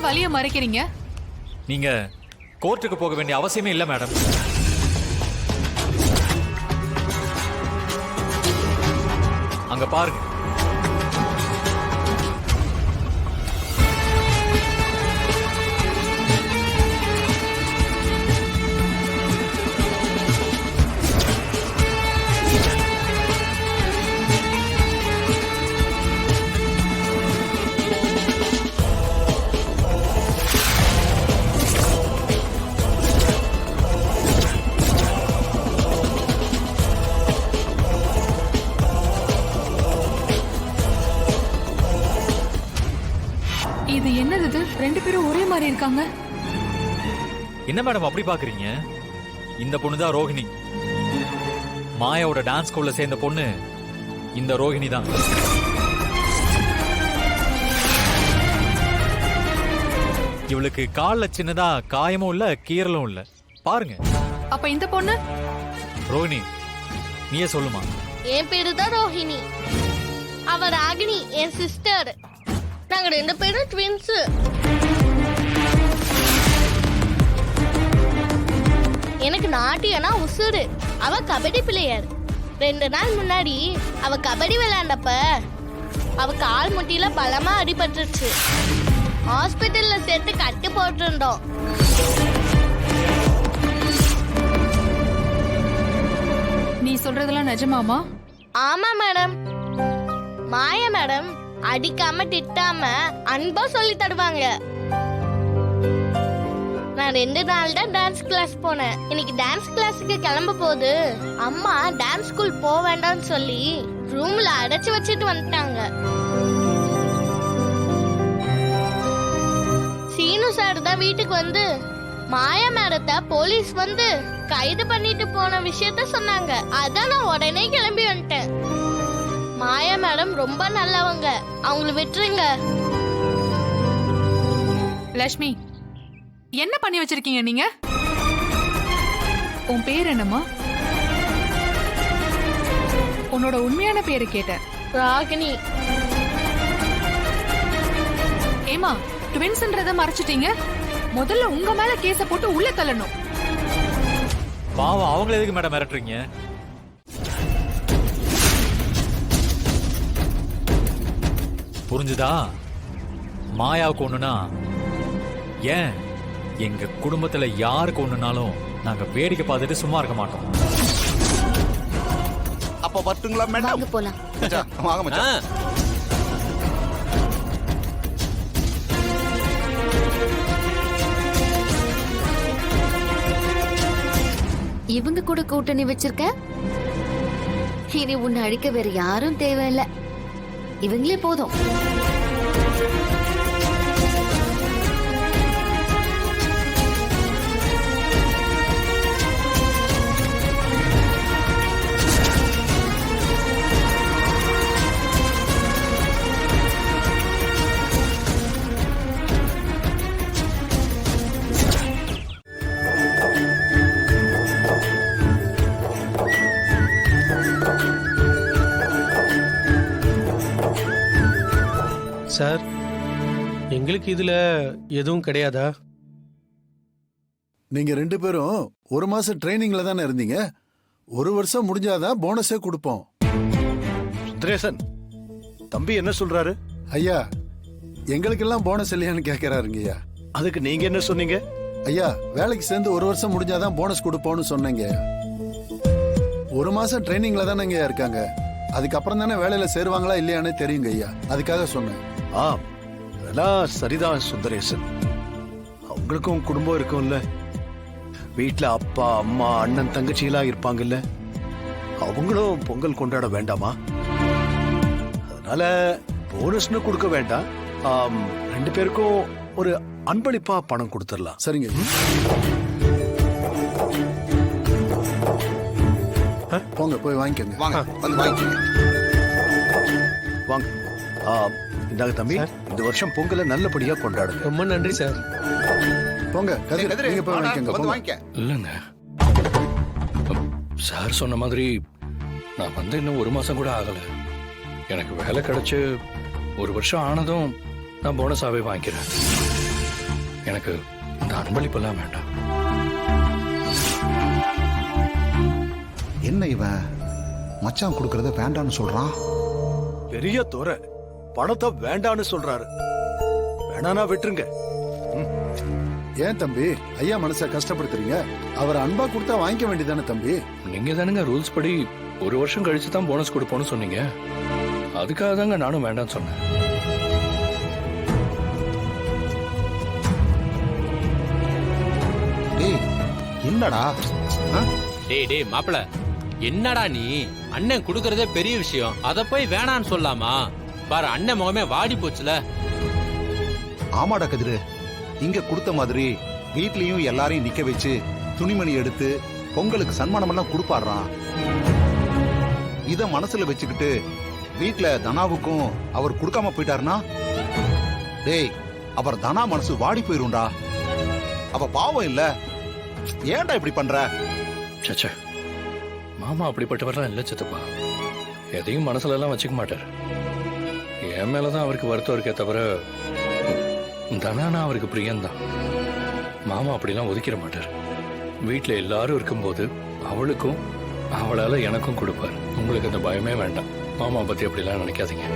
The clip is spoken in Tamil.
வலிய மறைக்கிறீங்க? நீங்க கோர்ட்டுக்கு போக வேண்டிய அவசியமே இல்ல மேடம். அங்க பாருங்க. இது என்னது இது? ரெண்டு பேரும் ஒரே மாதிரி இருக்காங்க. என்ன மேடம் அப்படி பாக்குறீங்க? இந்த பொண்ணு தான் ரோஹிணி. மாயாவோட டான்ஸ் ஸ்கூல்ல சேர்ந்த பொண்ணு இந்த ரோஹிணி தான். இவளுக்கு கால்ல சின்னதா காயமும் இல்ல, கீறலும் இல்ல. பாருங்க. அப்ப இந்த பொண்ணு? ரோஹிணி, நீயே சொல்லுமா? என் பேரு தான் ரோஹிணி. அவ ராகினி, என் சிஸ்டர். நாங்க ரெண்டு பேரும் ட்வின்ஸ். எனக்கு நாட்டியனா உசுரு. அவ கபடி பிளேயர். 2 நாள் முன்னாடி அவ கபடி விளையாண்டப்ப அவ கால் முட்டியில பலமா அடிபட்டுருச்சு. ஹாஸ்பிட்டல்ல சேர்த்து கட்டு போட்டிருந்தோம். நீ சொல்றதெல்லாம் நிஜமாமா? ஆமா மேடம். மாயா மேடம் அடிக்காம திட்டாம அன்பா சொல்லி தருவாங்க. நான் 2 நாள் தான் டான்ஸ் கிளாஸ் போனேன். இன்னைக்கு டான்ஸ் கிளாஸுக்கு கிளம்ப போது அம்மா டான்ஸ் ஸ்கூல் போக வேண்டாம்னு சொல்லி ரூம்ல அடைச்சு வச்சுட்டு வந்துட்டாங்க. சீனு சார் தான் வீட்டுக்கு வந்து மாயா மேடத்தை போலீஸ் வந்து கைது பண்ணிட்டு போன விஷயத்த சொன்னாங்க. அதான் நான் உடனே கிளம்பி வந்துட்டேன். மாயா மேடம் ரொம்ப நல்லவங்க, அவங்கள விட்டுருங்க. லட்சுமி, என்ன பண்ணி வச்சிருக்கீங்க நீங்க? உன் பேர் என்னம்மா? உன்னோட உண்மையான பேரு கேட்டேன். ராகினி. ஏமா, ட்வின்ஸ்ன்றத மறைச்சிட்டீங்க. முதல்ல உங்க மேல கேஸ போட்டு உள்ள தள்ளணும். பாவம், அவங்கள எதுக்கு மேடம் மிரட்டுறீங்க? புரிஞ்சுதா? மாயாவுக்கு ஒண்ணுனா ஏன் எங்க குடும்பத்துல யாருக்கு ஒண்ணுனாலும் நாங்க வேடிக்கை பார்த்துட்டு சும்மா இருக்க மாட்டோம். அப்ப வரட்டுங்களா மேடம்? போலாம். வாங்க மச்சான். இவங்க கூட கூட்டணி வச்சிருக்க? இனி உன்னை அழிக்க வேற யாரும் தேவையில்ல. இவங்களே போதும். சார், எங்களுக்கு இதுல எதுவும் கிடையாதா? நீங்க 2 பேரும் 1 மாசம் ட்ரைனிங்ல தானே இருந்தீங்க. 1 வருஷம் முடிஞ்சாதான் போனஸே கொடுப்போம். சுந்தரேசன், தம்பி என்ன சொல்றாரு? ஐயா, எங்களுக்கெல்லாம் போனஸ் இல்லையான்னு கேட்கறாருங்க ஐயா. அதுக்கு நீங்க என்ன சொன்னீங்க? ஐயா, வேலைக்கு சேர்ந்து 1 வருஷம் முடிஞ்சாதான் போனஸ் கொடுப்போம்னு சொன்னீங்க. 1 மாசம் ட்ரைனிங்ல தானே இருக்காங்க. அதுக்கப்புறம் தானே வேலையில சேருவாங்களா இல்லையானே தெரியுங்க ஐயா. அதுக்காக சொன்னேன். அதெல்லாம் சரிதான் சுந்தரேசன். அவங்களுக்கும் குடும்பம் இருக்கும்ல. வீட்டுல அப்பா அம்மா அண்ணன் தங்கச்சி எல்லாம் இருப்பாங்கல்ல. அவங்களும் பொங்கல் கொண்டாட வேண்டாமா? அதனால போனஸ்னு கொடுக்க வேண்டாம். 2 பேருக்கும் ஒரு அன்பளிப்பா பணம் கொடுத்துடலாம். சரிங்க. போங்க, போய் வாங்கிக்கோங்க. வாங்க, வந்து வாங்கிக்கோங்க. வாங்க. இந்தாங்க தம்பி, இந்த வருஷம் பொங்கலை நல்லபடியா கொண்டாடுங்க. ரொம்ப நன்றி சார். போங்க, நீங்க போய் வாங்கிக்கோங்க. இல்லைங்க, சார் சொன்ன மாதிரி நான் வந்து இன்னும் 1 மாசம் கூட ஆகல. எனக்கு வேலை கிடைச்சு 1 வருஷம் ஆனதும் நான் போனஸாவே வாங்கிக்கிறேன். எனக்கு இந்த அன்பளிப்பெல்லாம் வேண்டாம். என்ன இவன் மச்சான் கொடுக்கறத வேண்டான்னு சொல்றான்? பெரிய துறை பணத்தை வேண்டான்னு சொல்றாரு. வேணானா விட்டுருங்க. ஏன் தம்பி ஐயா மனசை கஷ்டப்படுத்துறீங்க? அவர் அன்பா கொடுத்தா வாங்கிக்க வேண்டியதானே தம்பி? நீங்க தானுங்க ரூல்ஸ் படி 1 வருஷம் கழிச்சு தான் போனஸ் கொடுப்போம்னு சொன்னீங்க. அதுக்காக தாங்க நானும் வேண்டாம்னு சொன்னேன். டேய் என்னடா? டேய் மாப்பிள, என்னடா நீ? அண்ணன் குடுக்கறதே பெரிய விஷயம், அத போய் வேணான்னு சொல்லாமா? பாரு அண்ணன் முகமே வாடி போச்சுல. ஆமாடா கதிரு, இங்க கொடுத்த மாதிரி வீட்லயும் எல்லாரையும் நிக்க வச்சு துணிமணி எடுத்து பொங்கலுக்கு சன்மானம் எல்லாம் கொடுப்பாடுறான். இத மனசுல வச்சுக்கிட்டு வீட்ல தனாவுக்கும் அவர் கொடுக்காம போயிட்டாருன்னா, டேய் அவர் தனா மனசு வாடி போயிரும்டா. அவ பாவம் இல்ல, ஏன்டா இப்படி பண்ற? சச்சா, மாமா அப்படிப்பட்டவரெல்லாம் இல்ல சித்தப்பா. எதையும் மனசுல எல்லாம் வச்சுக்க மாட்டார். என் மேலதான் அவருக்கு வருத்தம் இருக்கே தவிர தனானா அவருக்கு பிரியம்தான். மாமா அப்படிலாம் ஒதுக்கிட மாட்டார். வீட்டுல எல்லாரும் இருக்கும்போது அவளுக்கும் அவளால எனக்கும் கொடுப்பார். உங்களுக்கு அந்த பயமே வேண்டாம். மாமா பத்தி அப்படிலாம் நினைக்காதீங்க.